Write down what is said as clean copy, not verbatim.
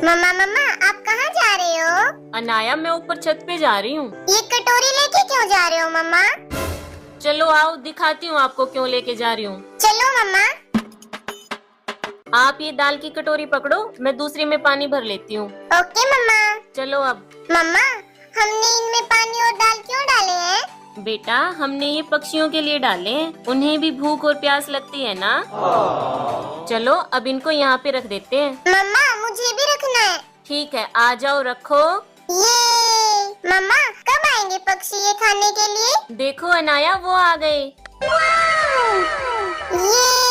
मम्मा मम्मा आप कहाँ जा रहे हो? अनाया, मैं ऊपर छत पे जा रही हूँ। ये कटोरी लेके क्यों जा रहे हो मम्मा? चलो आओ, दिखाती हूँ आपको क्यों लेके जा रही हूँ। चलो मम्मा। आप ये दाल की कटोरी पकड़ो, मैं दूसरी में पानी भर लेती हूँ। ओके मम्मा। चलो अब। मम्मा हमने इनमें पानी और दाल क्यों डाले हैं? बेटा, हमने ये पक्षियों के लिए डाले हैं, उन्हें भी भूख और प्यास लगती है ना। चलो अब इनको यहाँ पे रख देते हैं। मम्मा मुझे भी रखना है। ठीक है, आ जाओ, रखो। ये मम्मा कब आएंगे पक्षी ये खाने के लिए? देखो अनाया, वो आ गए। ये